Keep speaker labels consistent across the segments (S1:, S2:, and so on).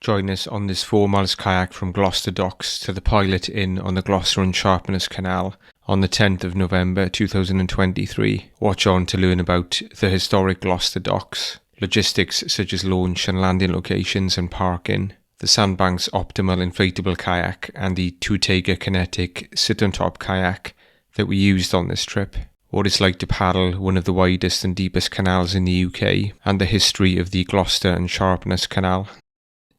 S1: Join us on this 4 miles kayak from Gloucester Docks to the Pilot Inn on the Gloucester and Sharpness Canal on the 10th of November 2023. Watch on to learn about the historic Gloucester Docks, logistics such as launch and landing locations and parking, the Sandbanks Optimal inflatable kayak and the Tootega Kinetic sit-on-top kayak that we used on this trip, what it's like to paddle one of the widest and deepest canals in the UK, and the history of the Gloucester and Sharpness Canal.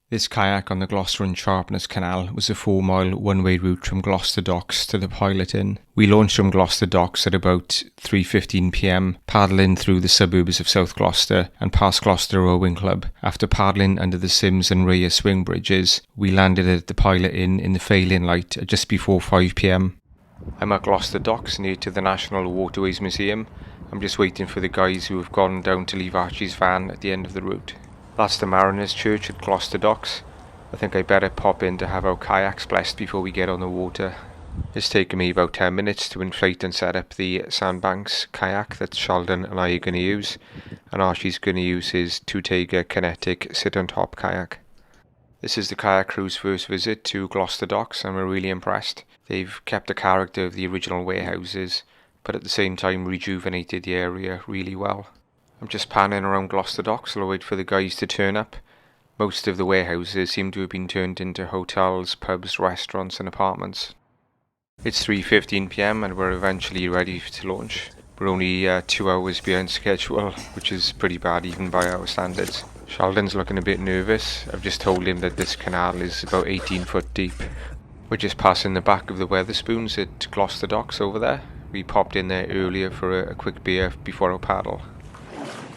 S1: This kayak on the Gloucester and Sharpness Canal was a 4-mile one-way route from Gloucester Docks to the Pilot Inn. We launched from Gloucester Docks at about 3:15 p.m, paddling through the suburbs of South Gloucester and past Gloucester Rowing Club. After paddling under the Sims and Raya swing bridges, we landed at the Pilot Inn in the failing light at just before 5 p.m. I'm at Gloucester Docks near to the National Waterways Museum. I'm just waiting for the guys who have gone down to leave Archie's van at the end of the route. That's the Mariners Church at Gloucester Docks. I think I better pop in to have our kayaks blessed before we get on the water. It's taken me about 10 minutes to inflate and set up the Sandbanks kayak that Sheldon and I are going to use, and Archie's going to use his Tootega Kinetic sit-on-top kayak. This is the kayak crew's first visit to Gloucester Docks and we're really impressed. They've kept the character of the original warehouses, but at the same time rejuvenated the area really well. I'm just panning around Gloucester Docks while I wait for the guys to turn up. Most of the warehouses seem to have been turned into hotels, pubs, restaurants and apartments. It's 3:15 p.m. and we're eventually ready to launch. We're only 2 hours behind schedule, which is pretty bad even by our standards. Sheldon's looking a bit nervous. I've just told him that this canal is about 18 foot deep. We're just passing the back of the Wetherspoons at Gloucester Docks over there. We popped in there earlier for a quick beer before our paddle.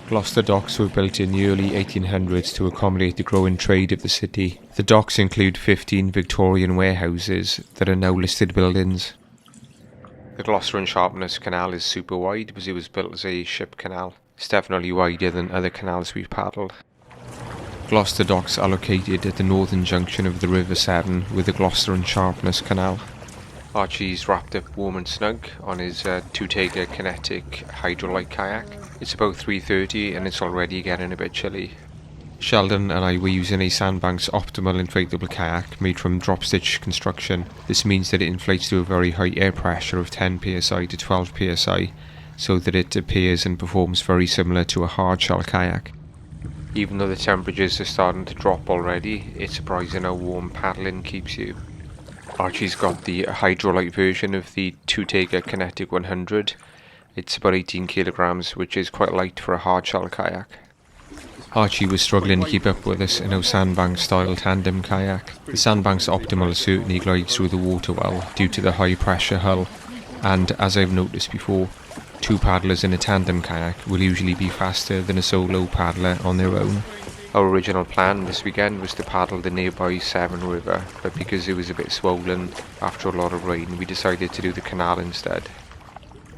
S1: Gloucester Docks were built in the early 1800s to accommodate the growing trade of the city. The docks include 15 Victorian warehouses that are now listed buildings. The Gloucester and Sharpness Canal is super wide because it was built as a ship canal. It's definitely wider than other canals we've paddled. Gloucester Docks are located at the northern junction of the River Severn with the Gloucester and Sharpness Canal. Archie's wrapped up warm and snug on his Tootega Kinetic Hydrolite kayak. It's about 3:30 and it's already getting a bit chilly. Sheldon and I were using a Sandbanks Optimal inflatable kayak made from drop stitch construction. This means that it inflates to a very high air pressure of 10 psi to 12 psi, so that it appears and performs very similar to a hard shell kayak. Even though the temperatures are starting to drop already, it's surprising how warm paddling keeps you. Archie's got the Hydrolite version of the Tootega Kinetic 100. It's about 18 kilograms, which is quite light for a hard shell kayak. Archie was struggling to keep up with us in our Sandbanks style tandem kayak. The Sandbanks Optimal certainly glides through the water well due to the high pressure hull, and as I've noticed before, 2 paddlers in a tandem kayak will usually be faster than a solo paddler on their own. Our original plan this weekend was to paddle the nearby Severn River, but because it was a bit swollen after a lot of rain, we decided to do the canal instead.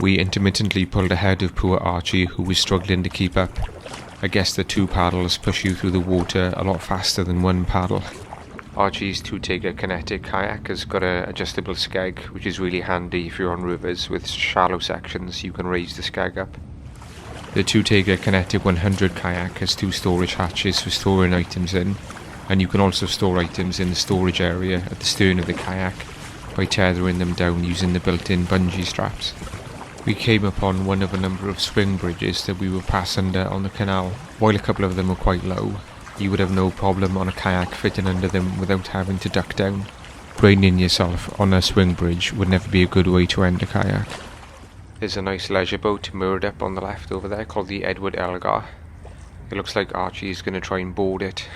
S1: We intermittently pulled ahead of poor Archie, who was struggling to keep up. I guess the 2 paddles push you through the water a lot faster than 1 paddle. Archie's Tootega Kinetic kayak has got an adjustable skeg, which is really handy if you're on rivers with shallow sections. You can raise the skeg up. The Tootega Kinetic 100 kayak has 2 storage hatches for storing items in, and you can also store items in the storage area at the stern of the kayak by tethering them down using the built-in bungee straps. We came upon one of a number of swing bridges that we will pass under on the canal. While a couple of them were quite low, you would have no problem on a kayak fitting under them without having to duck down. Braining yourself on a swing bridge would never be a good way to end a kayak. There's a nice leisure boat moored up on the left over there called the Edward Elgar. It looks like Archie is going to try and board it.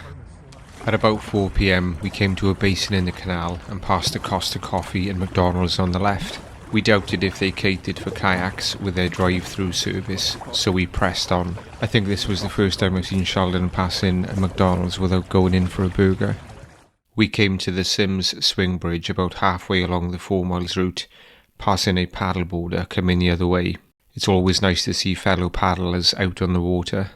S1: At about 4 p.m, we came to a basin in the canal and passed a Costa Coffee and McDonald's on the left. We doubted if they catered for kayaks with their drive-through service, so we pressed on. I think this was the first time I've seen Sheldon pass in a McDonald's without going in for a burger. We came to the Sims swing bridge about halfway along the 4 miles route, passing a paddleboarder coming the other way. It's always nice to see fellow paddlers out on the water.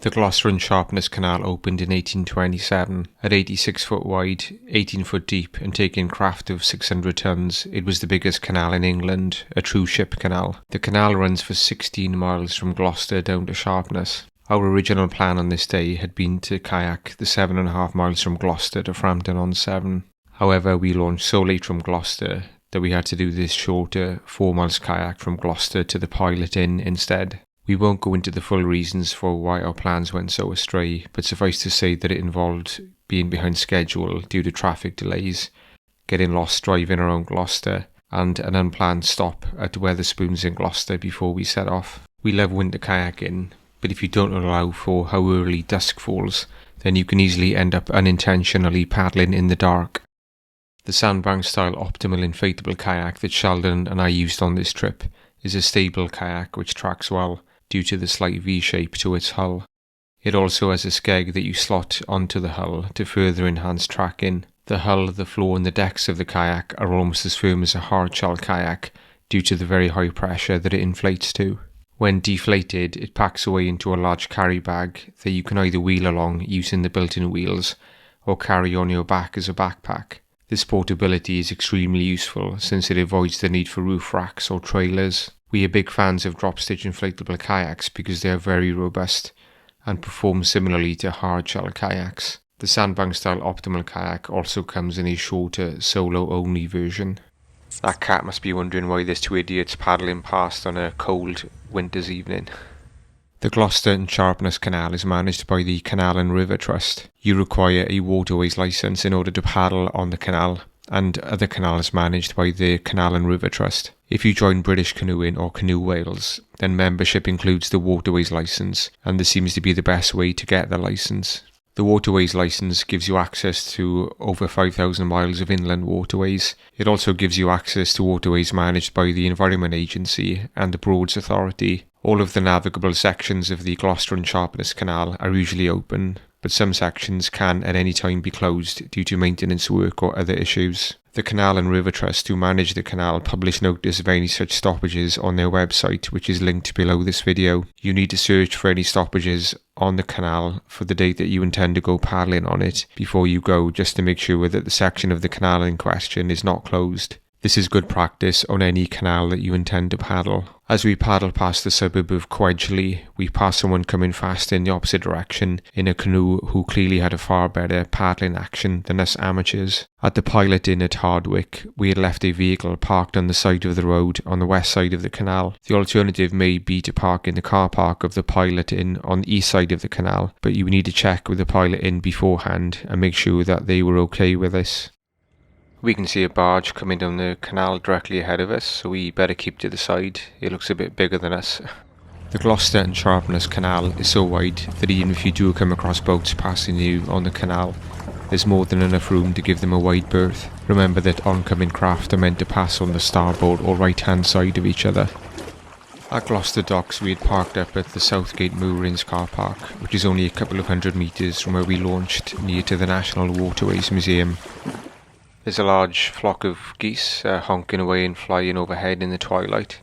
S1: The Gloucester and Sharpness Canal opened in 1827. At 86 foot wide, 18 foot deep and taking craft of 600 tons, it was the biggest canal in England, a true ship canal. The canal runs for 16 miles from Gloucester down to Sharpness. Our original plan on this day had been to kayak the 7.5 miles from Gloucester to Frampton-on-Severn. However, we launched so late from Gloucester that we had to do this shorter 4 miles kayak from Gloucester to the Pilot Inn instead. We won't go into the full reasons for why our plans went so astray, but suffice to say that it involved being behind schedule due to traffic delays, getting lost driving around Gloucester, and an unplanned stop at Wetherspoons in Gloucester before we set off. We love winter kayaking, but if you don't allow for how early dusk falls, then you can easily end up unintentionally paddling in the dark. The Sandbanks Optimal inflatable kayak that Sheldon and I used on this trip is a stable kayak which tracks well due to the slight V-shape to its hull. It also has a skeg that you slot onto the hull to further enhance tracking. The hull, the floor and the decks of the kayak are almost as firm as a hard shell kayak due to the very high pressure that it inflates to. When deflated, it packs away into a large carry bag that you can either wheel along using the built-in wheels or carry on your back as a backpack. This portability is extremely useful since it avoids the need for roof racks or trailers. We are big fans of drop stitch inflatable kayaks because they are very robust and perform similarly to hard shell kayaks. The Sandbanks Optimal kayak also comes in a shorter solo only version. That cat must be wondering why there's two idiots paddling past on a cold winter's evening. The Gloucester and Sharpness Canal is managed by the Canal River Trust. You require a waterways licence in order to paddle on the canal, and other canals managed by the Canal River Trust. If you join British Canoeing or Canoe Wales, then membership includes the waterways licence, and this seems to be the best way to get the licence. The waterways licence gives you access to over 5,000 miles of inland waterways. It also gives you access to waterways managed by the Environment Agency and the Broads Authority. All of the navigable sections of the Gloucester and Sharpness Canal are usually open, but some sections can at any time be closed due to maintenance work or other issues. The Canal and River Trust, who manage the canal, publish notice of any such stoppages on their website, which is linked below this video. You need to search for any stoppages on the canal for the date that you intend to go paddling on it before you go, just to make sure that the section of the canal in question is not closed. This is good practice on any canal that you intend to paddle. As we paddle past the suburb of Quedgley, we pass someone coming fast in the opposite direction in a canoe who clearly had a far better paddling action than us amateurs. At the Pilot Inn at Hardwicke, we had left a vehicle parked on the side of the road on the west side of the canal. The alternative may be to park in the car park of the Pilot Inn on the east side of the canal, but you need to check with the Pilot Inn beforehand and make sure that they were okay with this. We can see a barge coming down the canal directly ahead of us, so we better keep to the side. It looks a bit bigger than us. The Gloucester and Sharpness Canal is so wide that even if you do come across boats passing you on the canal, there's more than enough room to give them a wide berth. Remember that oncoming craft are meant to pass on the starboard or right hand side of each other. At Gloucester Docks, we had parked up at the Southgate Moorings car park, which is only a couple of 100 metres from where we launched, near to the National Waterways Museum. There's a large flock of geese honking away and flying overhead in the twilight.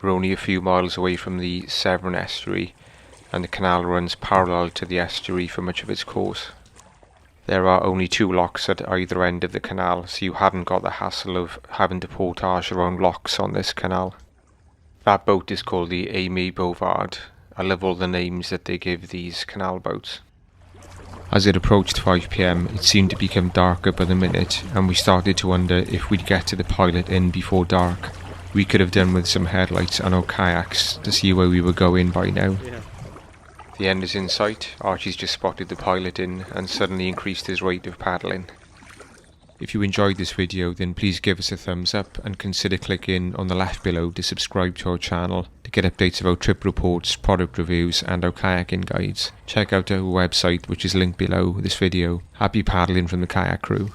S1: We're only a few miles away from the Severn estuary, and the canal runs parallel to the estuary for much of its course. There are only 2 locks at either end of the canal, so you haven't got the hassle of having to portage around locks on this canal. That boat is called the Amy Bovard. I love all the names that they give these canal boats. As it approached 5 PM, it seemed to become darker by the minute, and we started to wonder if we'd get to the Pilot Inn before dark. We could have done with some headlights and our kayaks to see where we were going by now. The end is in sight. Archie's just spotted the Pilot Inn and suddenly increased his rate of paddling. If you enjoyed this video, then please give us a thumbs up and consider clicking on the left below to subscribe to our channel to get updates of our trip reports, product reviews and our kayaking guides. Check out our website, which is linked below this video. Happy paddling from the kayak crew.